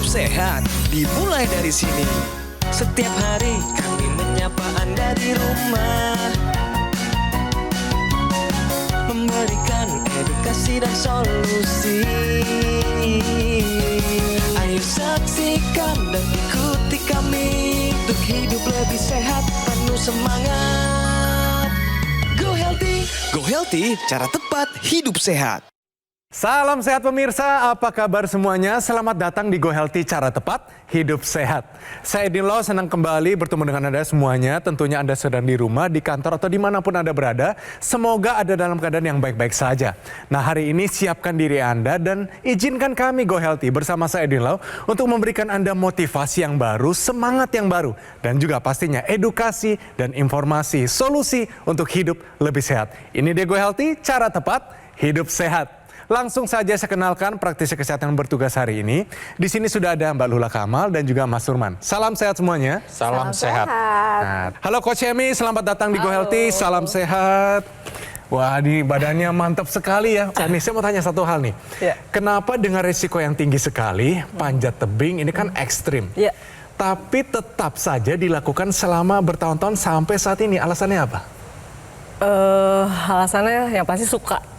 sehat dimulai dari sini. Setiap hari kami menyapa Anda di rumah, memberikan edukasi dan solusi. Ayo saksikan dan ikuti kami untuk hidup lebih sehat, penuh semangat. Go Healthy, cara tepat hidup sehat. Salam sehat pemirsa, apa kabar semuanya? Selamat datang di Go Healthy, cara tepat hidup sehat. Saya Edin Lau, senang kembali bertemu dengan Anda semuanya. Tentunya Anda sedang di rumah, di kantor, atau dimanapun Anda berada. Semoga ada dalam keadaan yang baik-baik saja. Nah, hari ini siapkan diri Anda dan izinkan kami Go Healthy bersama saya Edin Lau untuk memberikan Anda motivasi yang baru, semangat yang baru, dan juga pastinya edukasi dan informasi, solusi untuk hidup lebih sehat. Ini dia Go Healthy, cara tepat hidup sehat. Langsung saja saya kenalkan praktisi kesehatan bertugas hari ini. Di sini sudah ada Mbak Lula Kamal dan juga Mas Surman. Salam sehat semuanya. Salam sehat. Nah, halo Coach Emi, selamat datang di Go Healthy. Salam sehat. Wah, di badannya mantap sekali ya. Emi, saya mau tanya satu hal nih. Ya. Kenapa dengan risiko yang tinggi sekali, panjat tebing ini kan ekstrim. Ya. Tapi tetap saja dilakukan selama bertahun-tahun sampai saat ini. Alasannya apa? Alasannya yang pasti suka.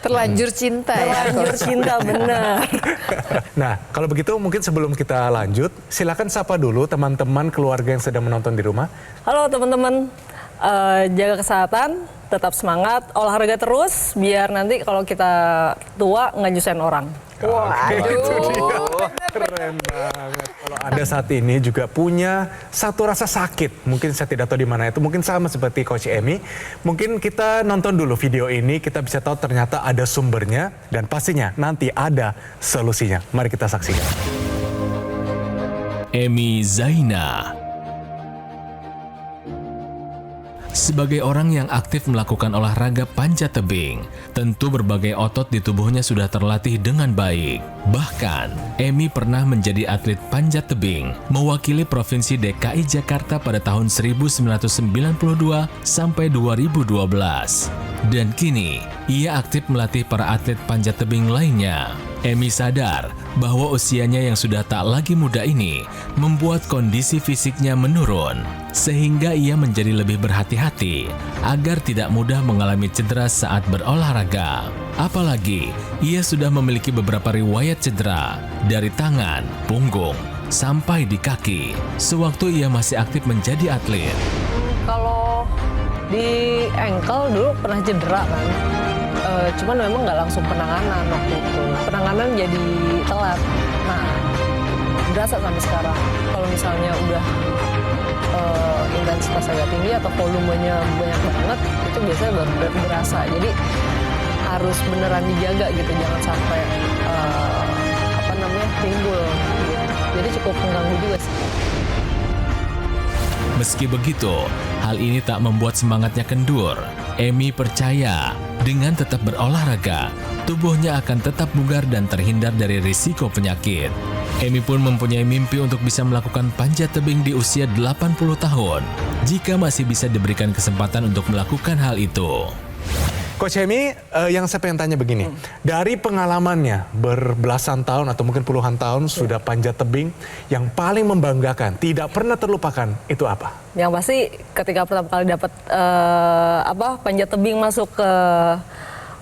Terlanjur cinta ya. Terlanjur cinta, benar. Nah, kalau begitu mungkin sebelum kita lanjut, silakan sapa dulu teman-teman keluarga yang sedang menonton di rumah. Halo teman-teman, jaga kesehatan, tetap semangat, olahraga terus, biar nanti kalau kita tua nggak nyusahin orang. Itu dia. Keren banget. Kalau Anda saat ini juga punya satu rasa sakit, mungkin saya tidak tahu di mana itu, mungkin sama seperti Coach Emi. Mungkin kita nonton dulu video ini, kita bisa tahu ternyata ada sumbernya dan pastinya nanti ada solusinya. Mari kita saksikan. Emi Zaina. Sebagai orang yang aktif melakukan olahraga panjat tebing, tentu berbagai otot di tubuhnya sudah terlatih dengan baik. Bahkan, Emi pernah menjadi atlet panjat tebing, mewakili Provinsi DKI Jakarta pada tahun 1992 sampai 2012. Dan kini, ia aktif melatih para atlet panjat tebing lainnya. Emi sadar bahwa usianya yang sudah tak lagi muda ini membuat kondisi fisiknya menurun, sehingga ia menjadi lebih berhati-hati agar tidak mudah mengalami cedera saat berolahraga. Apalagi, ia sudah memiliki beberapa riwayat cedera dari tangan, punggung, sampai di kaki, sewaktu ia masih aktif menjadi atlet. Kalau di ankle dulu pernah cedera kan, cuman memang nggak langsung penanganan waktu itu. Penanganan jadi telat. Nah, berasa sampai sekarang. Kalau misalnya udah intensitas agak tinggi atau volumenya banyak banget, itu biasanya baru berasa. Jadi harus beneran dijaga gitu, jangan sampai timbul. Gitu. Jadi cukup mengganggu juga sih. Meski begitu, hal ini tak membuat semangatnya kendur. Emi percaya dengan tetap berolahraga, tubuhnya akan tetap bugar dan terhindar dari risiko penyakit. Emi pun mempunyai mimpi untuk bisa melakukan panjat tebing di usia 80 tahun, jika masih bisa diberikan kesempatan untuk melakukan hal itu. Coach Emi, yang saya pengen tanya begini, dari pengalamannya berbelasan tahun atau mungkin puluhan tahun sudah panjat tebing, yang paling membanggakan, tidak pernah terlupakan, itu apa? Yang pasti ketika pertama kali dapat panjat tebing masuk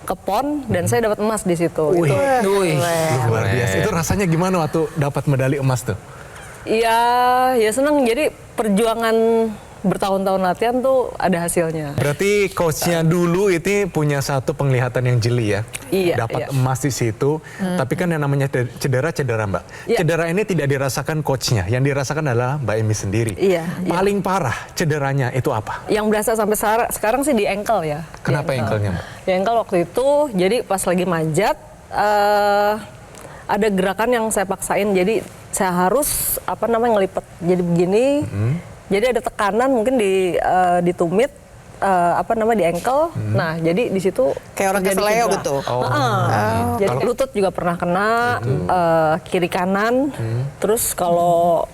ke PON dan saya dapat emas di situ. Wih. Itu Luar biasa. Itu rasanya gimana waktu dapat medali emas tuh? Iya, ya senang. Jadi perjuangan bertahun-tahun latihan tuh ada hasilnya. Berarti coachnya dulu itu punya satu penglihatan yang jeli ya. Iya. Dapat emas di situ. Tapi kan yang namanya cedera Mbak. Iya. Cedera ini tidak dirasakan coachnya. Yang dirasakan adalah Mbak Emi sendiri. Iya. Paling parah cederanya itu apa? Yang berasa sampai sekarang sih di ankle ya. Kenapa ankle-nya Mbak? Di ankle waktu itu, jadi pas lagi manjat, ada gerakan yang saya paksain. Jadi saya harus ngelipet. Jadi begini. Jadi ada tekanan mungkin di tumit di ankle. Nah, jadi di situ Kayak orang terjadi keseleo cedera. gitu. Jadi lutut juga pernah kena, kiri kanan. Terus kalau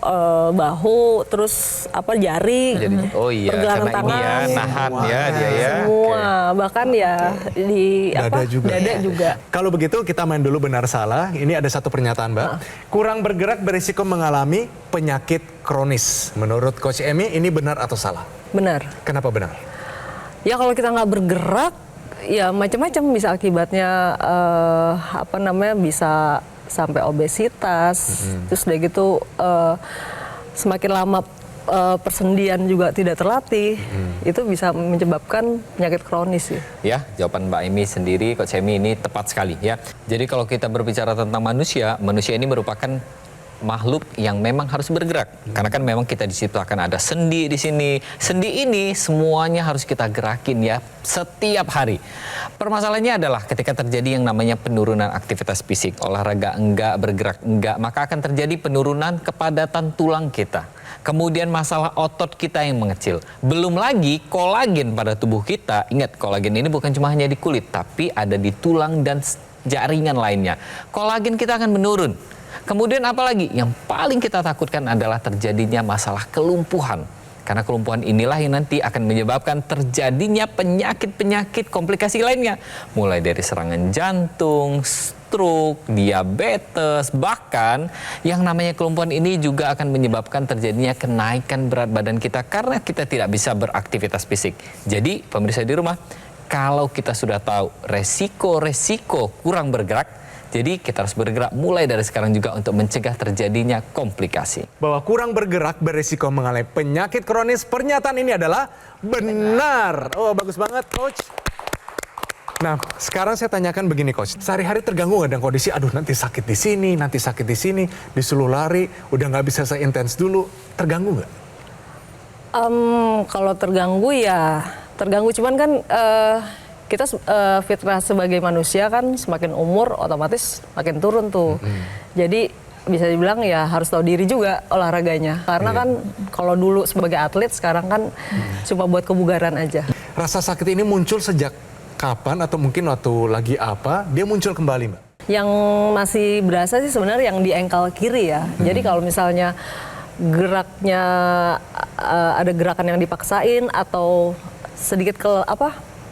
bahu, terus jari, Jadi, pergelangan karena tangan, ini ya, nahan ya dia ya. semua. Bahkan ya di dada juga. Kalau begitu kita main dulu benar salah. Ini ada satu pernyataan, Mbak. Kurang bergerak berisiko mengalami penyakit kronis. Menurut Coach Emi ini benar atau salah? Benar. Kenapa benar? Ya kalau kita nggak bergerak, ya macam-macam bisa akibatnya bisa sampai obesitas. Terus udah gitu semakin lama persendian juga tidak terlatih, itu bisa menyebabkan penyakit kronis sih. Ya, jawaban Mbak Emi sendiri, Coach Emi ini tepat sekali ya. Jadi kalau kita berbicara tentang manusia ini merupakan makhluk yang memang harus bergerak. Karena kan memang kita diciptakan ada sendi di sini. Sendi ini semuanya harus kita gerakin ya setiap hari. Permasalahannya adalah ketika terjadi yang namanya penurunan aktivitas fisik, olahraga enggak, bergerak enggak, maka akan terjadi penurunan kepadatan tulang kita. Kemudian masalah otot kita yang mengecil. Belum lagi kolagen pada tubuh kita. Ingat, kolagen ini bukan cuma hanya di kulit, tapi ada di tulang dan jaringan lainnya. Kolagen kita akan menurun. Kemudian apalagi yang paling kita takutkan adalah terjadinya masalah kelumpuhan. Karena kelumpuhan inilah yang nanti akan menyebabkan terjadinya penyakit-penyakit komplikasi lainnya. Mulai dari serangan jantung, stroke, diabetes, bahkan yang namanya kelumpuhan ini juga akan menyebabkan terjadinya kenaikan berat badan kita karena kita tidak bisa beraktivitas fisik. Jadi pemirsa di rumah, kalau kita sudah tahu resiko-resiko kurang bergerak, jadi kita harus bergerak mulai dari sekarang juga untuk mencegah terjadinya komplikasi. Bahwa kurang bergerak berisiko mengalami penyakit kronis, pernyataan ini adalah benar. Oh, bagus banget, Coach. Nah, sekarang saya tanyakan begini, Coach. Sehari-hari terganggu nggak dengan kondisi, aduh nanti sakit di sini, nanti sakit di sini, disuruh lari, udah nggak bisa seintens dulu. Terganggu nggak? Kalau terganggu ya terganggu, cuman kan kita fitrah sebagai manusia kan semakin umur otomatis makin turun tuh. Jadi bisa dibilang ya harus tahu diri juga olahraganya. Karena kan kalau dulu sebagai atlet, sekarang kan cuma buat kebugaran aja. Rasa sakit ini muncul sejak kapan atau mungkin waktu lagi apa dia muncul kembali, Mbak? Yang masih berasa sih sebenarnya yang di ankle kiri ya. Jadi kalau misalnya geraknya ada gerakan yang dipaksain atau sedikit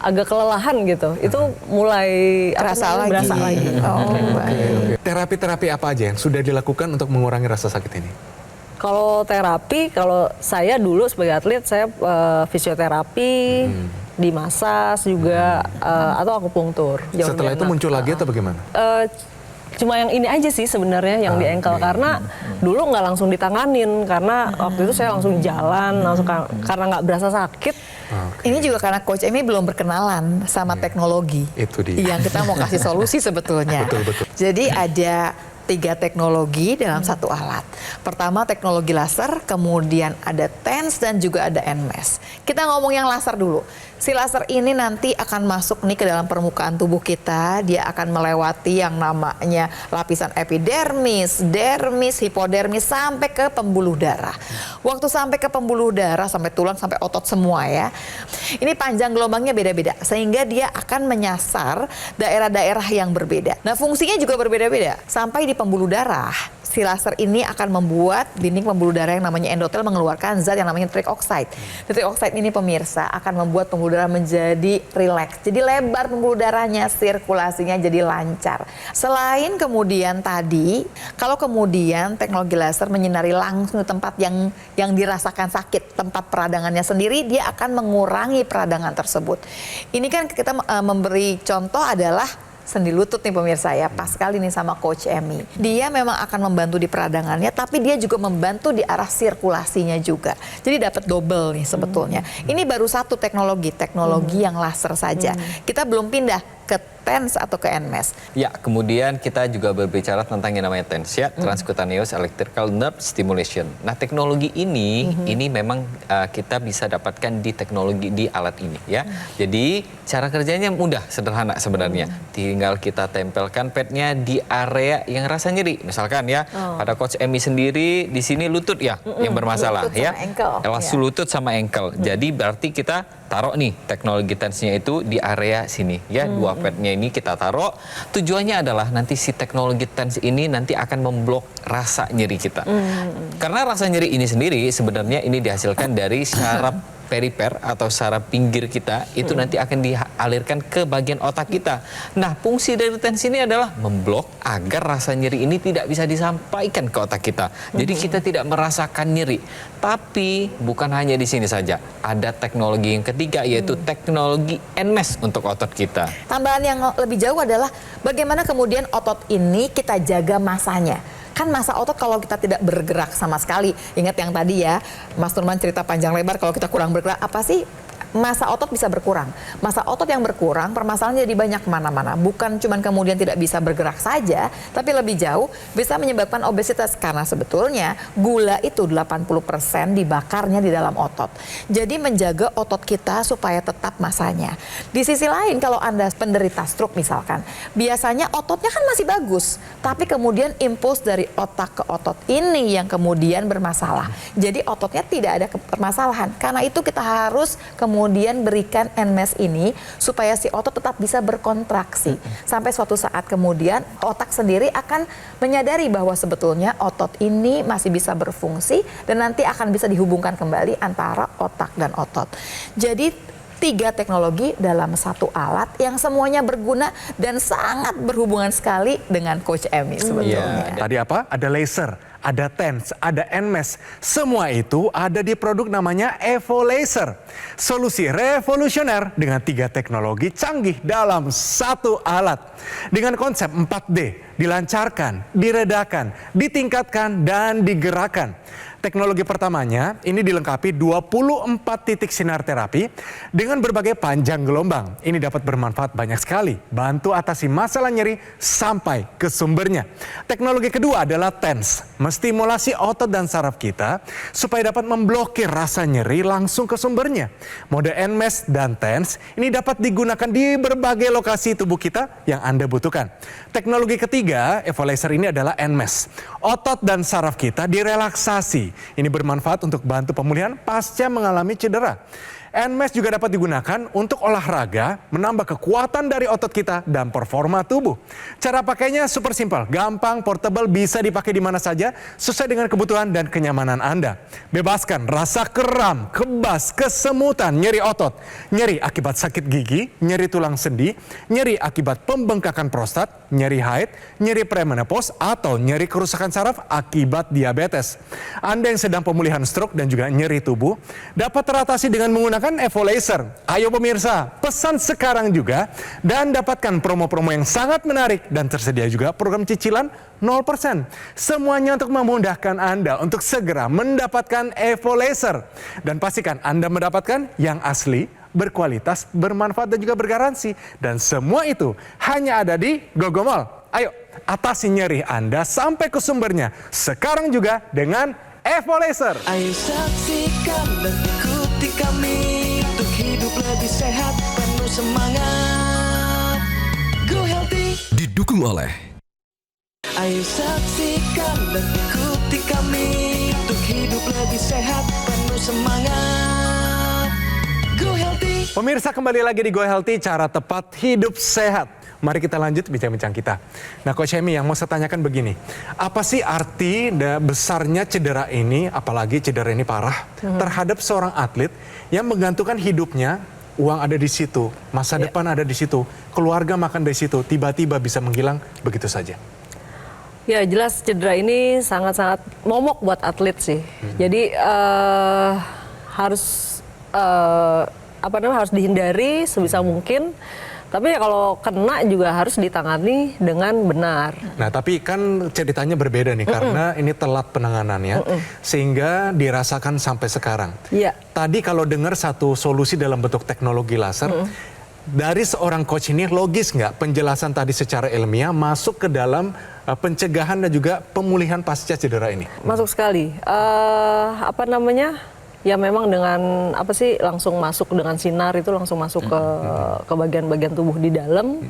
agak kelelahan gitu, itu mulai Berasa lagi. Oh, baik. Terapi-terapi apa aja yang sudah dilakukan untuk mengurangi rasa sakit ini? Kalau terapi, kalau saya dulu sebagai atlet, saya fisioterapi, dimasas juga, atau akupunktur. Setelah itu muncul lagi atau bagaimana? Cuma yang ini aja sih sebenarnya yang di ankle, karena dulu nggak langsung ditanganin, karena waktu itu saya langsung jalan, karena nggak berasa sakit. Ini juga karena Coach Emi belum berkenalan sama teknologi. Itu dia. Yang kita mau kasih solusi sebetulnya. Betul. Jadi ada 3 teknologi dalam satu alat. Pertama teknologi laser, kemudian ada TENS dan juga ada NMAS. Kita ngomong yang laser dulu. Si laser ini nanti akan masuk nih ke dalam permukaan tubuh kita. Dia akan melewati yang namanya lapisan epidermis, dermis, hipodermis sampai ke pembuluh darah. Waktu sampai ke pembuluh darah, sampai tulang, sampai otot semua ya. Ini panjang gelombangnya beda-beda sehingga dia akan menyasar daerah-daerah yang berbeda. Nah, fungsinya juga berbeda-beda. Sampai di pembuluh darah, si laser ini akan membuat dinding pembuluh darah yang namanya endotel mengeluarkan zat yang namanya nitric oxide. Nitric oxide ini pemirsa akan membuat pembuluh darah menjadi rileks. Jadi lebar pembuluh darahnya, sirkulasinya jadi lancar. Selain kemudian tadi, kalau kemudian teknologi laser menyinari langsung di tempat yang dirasakan sakit, tempat peradangannya sendiri, dia akan mengurangi peradangan tersebut. Ini kan kita memberi contoh adalah sendi lutut nih pemirsa ya, pas sekali nih sama Coach Emi. Dia memang akan membantu di peradangannya, tapi dia juga membantu di arah sirkulasinya juga. Jadi dapat double nih sebetulnya. Ini baru satu teknologi yang laser saja. Kita belum pindah ke TENS atau ke NMES? Ya, kemudian kita juga berbicara tentang yang namanya TENS ya, Transcutaneous Electrical Nerve Stimulation. Nah, teknologi ini memang kita bisa dapatkan di teknologi di alat ini ya. Jadi cara kerjanya mudah, sederhana sebenarnya. Tinggal kita tempelkan padnya di area yang rasa nyeri. Misalkan ya, pada Coach Emi sendiri di sini lutut ya yang bermasalah Lutut ya. sama ankle. Elas lutut sama ankle. Jadi berarti kita taruh nih teknologi TENS-nya itu di area sini ya, dua padnya ini kita taruh. Tujuannya adalah nanti si teknologi TENS ini nanti akan memblok rasa nyeri kita. Karena rasa nyeri ini sendiri sebenarnya ini dihasilkan dari syaraf perifer atau saraf pinggir kita itu nanti akan dialirkan ke bagian otak kita. Nah, fungsi dari TENS ini adalah memblok agar rasa nyeri ini tidak bisa disampaikan ke otak kita. Jadi kita tidak merasakan nyeri. Tapi bukan hanya di sini saja. Ada teknologi yang ketiga yaitu teknologi NMES untuk otot kita. Tambahan yang lebih jauh adalah bagaimana kemudian otot ini kita jaga masanya. Kan masa otot kalau kita tidak bergerak sama sekali, ingat yang tadi ya, Mas Nurman cerita panjang lebar kalau kita kurang bergerak, apa sih? Masa otot bisa berkurang. Masa otot yang berkurang, permasalahannya jadi banyak kemana-mana. Bukan cuma kemudian tidak bisa bergerak saja, tapi lebih jauh bisa menyebabkan obesitas. Karena sebetulnya gula itu 80% dibakarnya di dalam otot. Jadi menjaga otot kita supaya tetap masanya. Di sisi lain kalau Anda penderita stroke misalkan, biasanya ototnya kan masih bagus. Tapi kemudian impuls dari otak ke otot ini yang kemudian bermasalah. Jadi ototnya tidak ada permasalahan. Karena itu kita harus kemudian berikan NMES ini supaya si otot tetap bisa berkontraksi. Sampai suatu saat kemudian otak sendiri akan menyadari bahwa sebetulnya otot ini masih bisa berfungsi dan nanti akan bisa dihubungkan kembali antara otak dan otot. Jadi 3 teknologi dalam satu alat yang semuanya berguna dan sangat berhubungan sekali dengan Coach Emi sebetulnya. Tadi apa? Ada laser, ada TENS, ada NMES. Semua itu ada di produk namanya Evo Laser. Solusi revolusioner dengan 3 teknologi canggih dalam satu alat. Dengan konsep 4D, dilancarkan, diredakan, ditingkatkan, dan digerakkan. Teknologi pertamanya ini dilengkapi 24 titik sinar terapi dengan berbagai panjang gelombang. Ini dapat bermanfaat banyak sekali, bantu atasi masalah nyeri sampai ke sumbernya. Teknologi kedua adalah TENS, menstimulasi otot dan saraf kita supaya dapat memblokir rasa nyeri langsung ke sumbernya. Mode NMES dan TENS ini dapat digunakan di berbagai lokasi tubuh kita yang Anda butuhkan. Teknologi ketiga, Evo Laser ini adalah NMES. Otot dan saraf kita direlaksasi. Ini bermanfaat untuk bantu pemulihan pasca mengalami cedera. NMES juga dapat digunakan untuk olahraga, menambah kekuatan dari otot kita dan performa tubuh. Cara pakainya super simpel, gampang, portable, bisa dipakai di mana saja sesuai dengan kebutuhan dan kenyamanan Anda. Bebaskan rasa kram, kebas, kesemutan, nyeri otot, nyeri akibat sakit gigi, nyeri tulang sendi, nyeri akibat pembengkakan prostat, nyeri haid, nyeri premenopause, atau nyeri kerusakan saraf akibat diabetes. Anda yang sedang pemulihan stroke dan juga nyeri tubuh dapat teratasi dengan menggunakan Evo Laser. Ayo pemirsa, pesan sekarang juga dan dapatkan promo-promo yang sangat menarik dan tersedia juga program cicilan 0%. Semuanya untuk memudahkan Anda untuk segera mendapatkan Evo Laser. Dan pastikan Anda mendapatkan yang asli, berkualitas, bermanfaat dan juga bergaransi. Dan semua itu hanya ada di Gogomall. Ayo, atasi nyeri Anda sampai ke sumbernya. Sekarang juga dengan Evo Laser. Ayo saksikan dan ikuti kami untuk hidup lebih sehat, penuh semangat. Go Healthy. Didukung oleh Ayo saksikan dan ikuti kami untuk hidup lebih sehat, penuh semangat. Go Healthy. Pemirsa, kembali lagi di Go Healthy, cara tepat hidup sehat. Mari kita lanjut bincang-bincang kita. Nah, Coach Emi, yang mau saya tanyakan begini. Apa sih arti besarnya cedera ini, apalagi cedera ini parah, terhadap seorang atlet yang menggantungkan hidupnya, uang ada di situ, masa depan ada di situ, keluarga makan dari situ, tiba-tiba bisa menghilang begitu saja? Ya jelas cedera ini sangat-sangat momok buat atlet sih. Jadi harus harus dihindari sebisa mungkin. Tapi ya kalau kena juga harus ditangani dengan benar. Nah, tapi kan ceritanya berbeda nih karena ini telat penanganannya sehingga dirasakan sampai sekarang. Iya. Tadi kalau dengar satu solusi dalam bentuk teknologi laser, dari seorang coach ini logis nggak penjelasan tadi secara ilmiah masuk ke dalam pencegahan dan juga pemulihan pasca cedera ini? Masuk sekali. Apa namanya? Ya memang dengan apa sih langsung masuk dengan sinar itu langsung masuk ke bagian-bagian tubuh di dalam.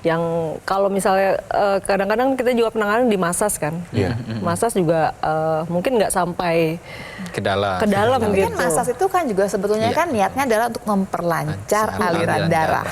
Yang kalau misalnya kadang-kadang kita juga penanganan di masas kan, masas juga mungkin nggak sampai ke dalam. Tapi gitu. kan masas itu kan juga sebetulnya kan niatnya adalah untuk memperlancar aliran darah.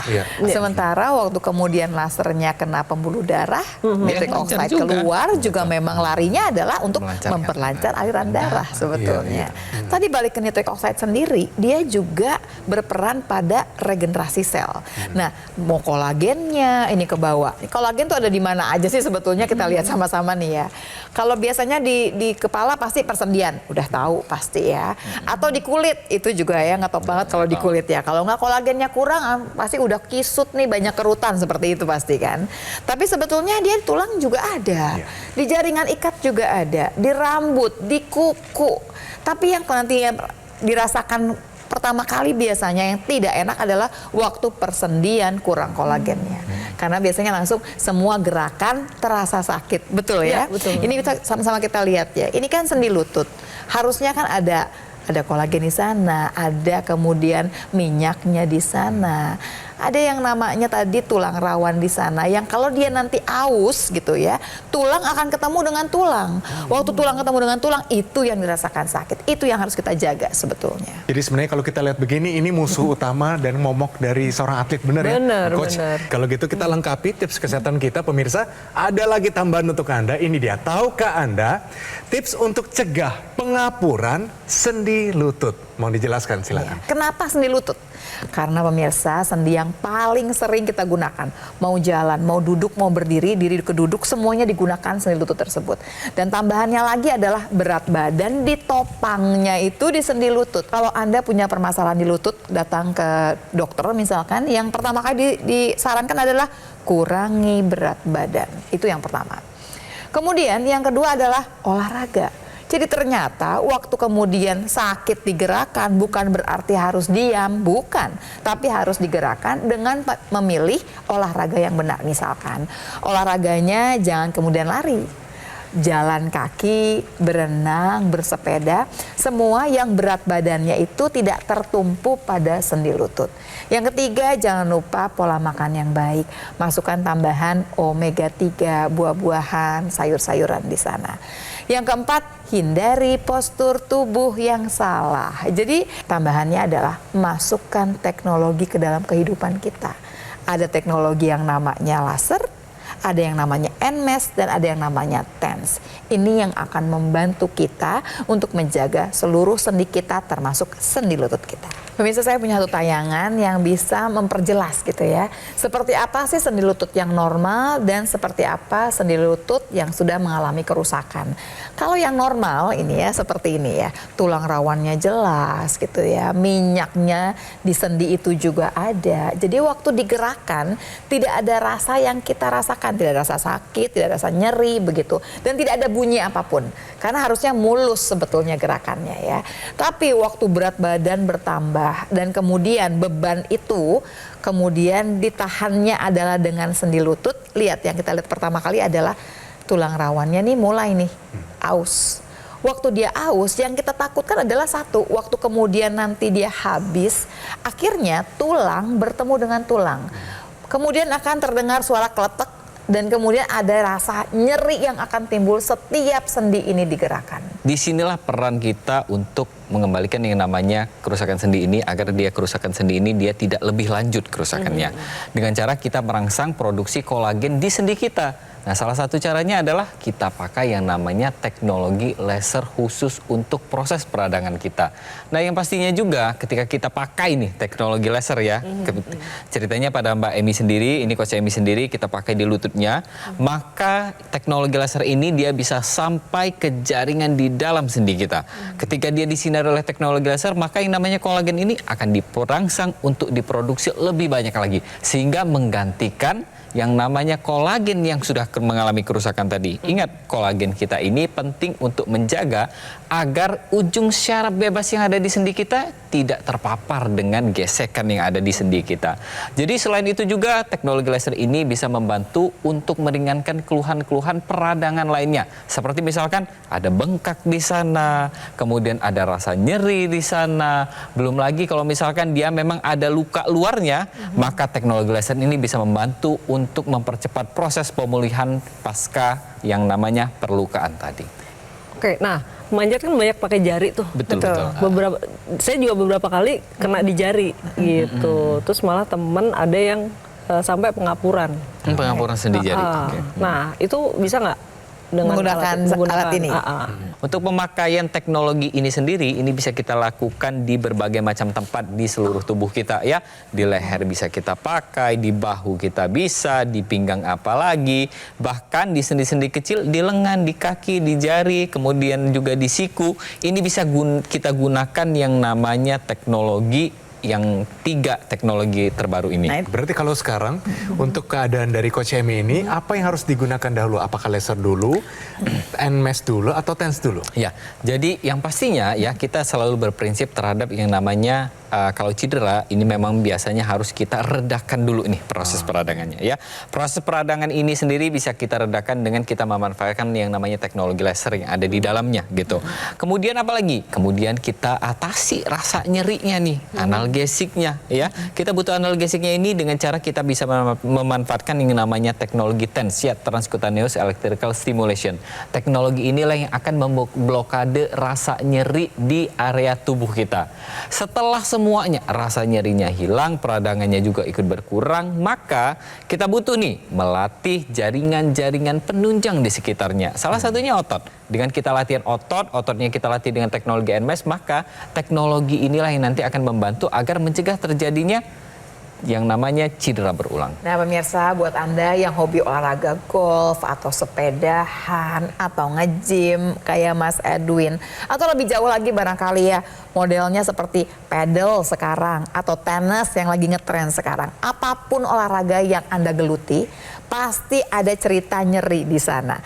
Sementara waktu kemudian lasernya kena pembuluh darah, nitric oxide keluar juga memang larinya adalah untuk memperlancar aliran darah sebetulnya. Tadi balik ke nitric oxide sendiri, dia juga berperan pada regenerasi sel. Nah, mau kolagennya ini ke bawah. Kolagen tuh ada di mana aja sih sebetulnya kita lihat sama-sama nih ya. Kalau biasanya di kepala pasti persendian, udah tahu pasti ya. Atau di kulit itu juga ya ngetop banget kalau di kulit ya. Kalau nggak kolagennya kurang pasti udah kisut nih banyak kerutan seperti itu pasti kan. Tapi sebetulnya dia di tulang juga ada, di jaringan ikat juga ada, di rambut, di kuku. Tapi yang nantinya dirasakan pertama kali biasanya yang tidak enak adalah waktu persendian kurang kolagennya. Karena biasanya langsung semua gerakan terasa sakit. Betul ya? Betul. Ini kita sama-sama kita lihat ya. Ini kan sendi lutut. Harusnya kan ada kolagen di sana, ada kemudian minyaknya di sana. Ada yang namanya tadi tulang rawan di sana yang kalau dia nanti aus gitu ya, tulang akan ketemu dengan tulang. Waktu tulang ketemu dengan tulang itu yang dirasakan sakit. Itu yang harus kita jaga sebetulnya. Jadi sebenarnya kalau kita lihat begini ini musuh utama dan momok dari seorang atlet benar ya? Coach. Kalau gitu kita lengkapi tips kesehatan kita pemirsa. Ada lagi tambahan untuk Anda. Ini dia. Tahukah Anda tips untuk cegah pengapuran sendi lutut? Mau dijelaskan silakan. Kenapa sendi lutut? Karena pemirsa sendi yang paling sering kita gunakan. Mau jalan, mau duduk, mau berdiri, diri ke duduk, semuanya digunakan sendi lutut tersebut. Dan tambahannya lagi adalah berat badan ditopangnya itu di sendi lutut. Kalau Anda punya permasalahan di lutut, datang ke dokter misalkan, yang pertama kali disarankan adalah kurangi berat badan. Itu yang pertama. Kemudian yang kedua adalah olahraga. Jadi ternyata waktu kemudian sakit digerakkan bukan berarti harus diam, bukan. Tapi harus digerakkan dengan memilih olahraga yang benar. Misalkan olahraganya jangan kemudian lari, jalan kaki, berenang, bersepeda. Semua yang berat badannya itu tidak tertumpu pada sendi lutut. Yang ketiga jangan lupa pola makan yang baik. Masukkan tambahan omega 3, buah-buahan, sayur-sayuran di sana. Yang keempat, hindari postur tubuh yang salah. Jadi tambahannya adalah masukkan teknologi ke dalam kehidupan kita. Ada teknologi yang namanya laser, ada yang namanya NMES, dan ada yang namanya TENS. Ini yang akan membantu kita untuk menjaga seluruh sendi kita termasuk sendi lutut kita. Pemirsa, saya punya satu tayangan yang bisa memperjelas gitu ya. Seperti apa sih sendi lutut yang normal dan seperti apa sendi lutut yang sudah mengalami kerusakan. Kalau yang normal ini ya seperti ini ya. Tulang rawannya jelas gitu ya. Minyaknya di sendi itu juga ada. Jadi waktu digerakkan tidak ada rasa yang kita rasakan. Tidak ada rasa sakit, tidak ada rasa nyeri begitu. Dan tidak ada bunyi apapun. Karena harusnya mulus sebetulnya gerakannya ya. Tapi waktu berat badan bertambah dan kemudian beban itu kemudian ditahannya adalah dengan sendi lutut. Lihat yang kita lihat pertama kali adalah tulang rawannya nih mulai nih aus. Waktu dia aus yang kita takutkan adalah satu, waktu kemudian nanti dia habis, akhirnya tulang bertemu dengan tulang. Kemudian akan terdengar suara kletek. Dan kemudian ada rasa nyeri yang akan timbul setiap sendi ini digerakkan. Disinilah peran kita untuk mengembalikan yang namanya kerusakan sendi ini agar kerusakan sendi ini dia tidak lebih lanjut kerusakannya. Dengan cara kita merangsang produksi kolagen di sendi kita. Nah, salah satu caranya adalah kita pakai yang namanya teknologi laser khusus untuk proses peradangan kita. Nah, yang pastinya juga ketika kita pakai nih teknologi laser ya, ceritanya pada Mbak Emi sendiri, ini Coach Emi sendiri, kita pakai di lututnya, maka teknologi laser ini dia bisa sampai ke jaringan di dalam sendi kita. Ketika dia disinar oleh teknologi laser, maka yang namanya kolagen ini akan diperangsang untuk diproduksi lebih banyak lagi, sehingga menggantikan yang namanya kolagen yang sudah mengalami kerusakan tadi. Ingat, kolagen kita ini penting untuk menjaga agar ujung syaraf bebas yang ada di sendi kita tidak terpapar dengan gesekan yang ada di sendi kita. Jadi selain itu juga teknologi laser ini bisa membantu untuk meringankan keluhan-keluhan peradangan lainnya. Seperti misalkan ada bengkak di sana, kemudian ada rasa nyeri di sana. Belum lagi kalau misalkan dia memang ada luka luarnya, maka teknologi laser ini bisa membantu untuk mempercepat proses pemulihan pasca yang namanya perlukaan tadi. Oke, nah manjat kan banyak pakai jari tuh. Betul. Saya juga beberapa kali kena di jari gitu. Terus malah temen ada yang sampai pengapuran. Pengapuran sendi jari. Oke. Nah, itu bisa nggak dengan Menggunakan alat ini? Untuk pemakaian teknologi ini sendiri, ini bisa kita lakukan di berbagai macam tempat di seluruh tubuh kita ya. Di leher bisa kita pakai, di bahu kita bisa, di pinggang apalagi, bahkan di sendi-sendi kecil, di lengan, di kaki, di jari, kemudian juga di siku. Ini bisa kita gunakan yang namanya teknologi yang 3 teknologi terbaru ini. Berarti kalau sekarang untuk keadaan dari Coach Emi ini, apa yang harus digunakan dahulu? Apakah laser dulu, NMES dulu, atau TENS dulu? Ya, jadi yang pastinya ya kita selalu berprinsip terhadap yang namanya kalau cedera ini memang biasanya harus kita redakan dulu nih proses peradangannya ya. Proses peradangan ini sendiri bisa kita redakan dengan kita memanfaatkan yang namanya teknologi laser yang ada di dalamnya gitu. Kemudian apa lagi? Kemudian kita atasi rasa nyerinya nih, analgesiknya ya. Kita butuh analgesiknya ini dengan cara kita bisa memanfaatkan yang namanya teknologi TENS ya, transcutaneous electrical stimulation. Teknologi inilah yang akan memblokade rasa nyeri di area tubuh kita. Setelah semuanya rasa nyerinya hilang, peradangannya juga ikut berkurang, maka kita butuh nih melatih jaringan-jaringan penunjang di sekitarnya. Salah satunya otot. Dengan kita latihan otot, ototnya kita latih dengan teknologi NMES, maka teknologi inilah yang nanti akan membantu agar mencegah terjadinya yang namanya cedera berulang. Nah pemirsa, buat Anda yang hobi olahraga golf atau sepedahan atau nge-gym kayak Mas Edwin, atau lebih jauh lagi barangkali ya modelnya seperti paddle sekarang atau tenis yang lagi ngetren sekarang. Apapun olahraga yang Anda geluti, pasti ada cerita nyeri di sana.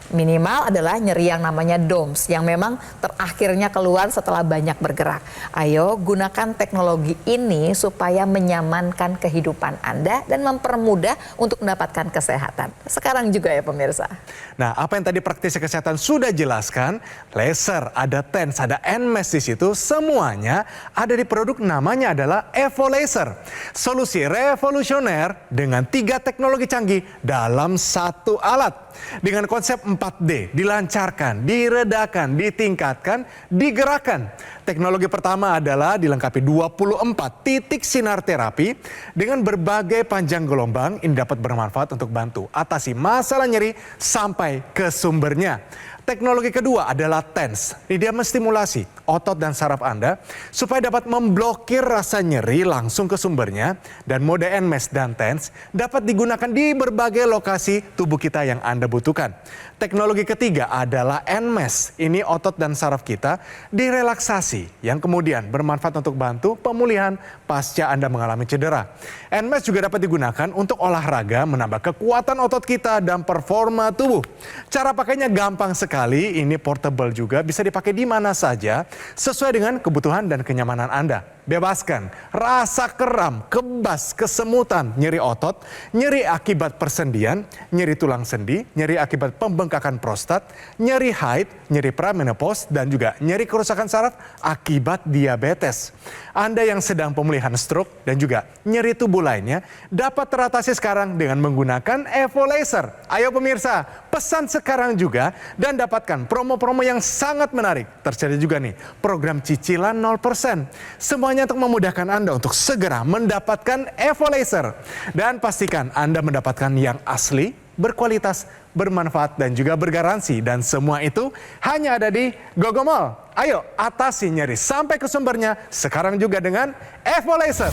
Minimal adalah nyeri yang namanya DOMS yang memang terakhirnya keluar setelah banyak bergerak. Ayo gunakan teknologi ini supaya menyamankan kehidupan Anda dan mempermudah untuk mendapatkan kesehatan. Sekarang juga ya pemirsa. Nah, apa yang tadi praktisi kesehatan sudah jelaskan, laser, ada TENS, ada NMES di situ, semuanya ada di produk namanya adalah Evo Laser. Solusi revolusioner dengan 3 teknologi canggih dalam satu alat. Dengan konsep 4D, dilancarkan, diredakan, ditingkatkan, digerakkan. Teknologi pertama adalah dilengkapi 24 titik sinar terapi dengan berbagai panjang gelombang ini dapat bermanfaat untuk bantu atasi masalah nyeri sampai ke sumbernya. Teknologi kedua adalah TENS. Ini dia menstimulasi otot dan saraf Anda supaya dapat memblokir rasa nyeri langsung ke sumbernya, dan mode NMES dan TENS dapat digunakan di berbagai lokasi tubuh kita yang Anda butuhkan. Teknologi ketiga adalah NMES. Ini otot dan saraf kita direlaksasi yang kemudian bermanfaat untuk bantu pemulihan pasca Anda mengalami cedera. NMES juga dapat digunakan untuk olahraga, menambah kekuatan otot kita dan performa tubuh. Cara pakainya gampang sekali, ini portable juga, bisa dipakai di mana saja sesuai dengan kebutuhan dan kenyamanan Anda. Bebaskan rasa kram, kebas, kesemutan, nyeri otot, nyeri akibat persendian, nyeri tulang sendi, nyeri akibat pembengkakan prostat, nyeri haid, nyeri pramenopause, dan juga nyeri kerusakan saraf akibat diabetes. Anda yang sedang pemulihan stroke dan juga nyeri tubuh lainnya dapat teratasi sekarang dengan menggunakan Evo Laser. Ayo pemirsa, pesan sekarang juga dan dapatkan promo-promo yang sangat menarik. Tersedia juga nih program cicilan 0%. Semuanya untuk memudahkan Anda untuk segera mendapatkan Evo Laser. Dan pastikan Anda mendapatkan yang asli, berkualitas, bermanfaat, dan juga bergaransi. Dan semua itu hanya ada di Gogomall. Ayo atasi nyeri sampai ke sumbernya sekarang juga dengan Evo Laser.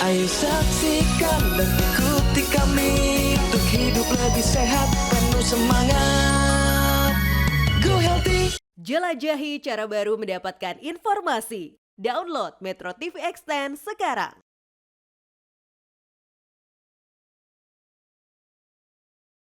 Ayo saksikan dan ikuti kami untuk hidup lebih sehat, penuh semangat. Go Healthy. Jelajahi cara baru mendapatkan informasi. Download Metro TV Extend sekarang.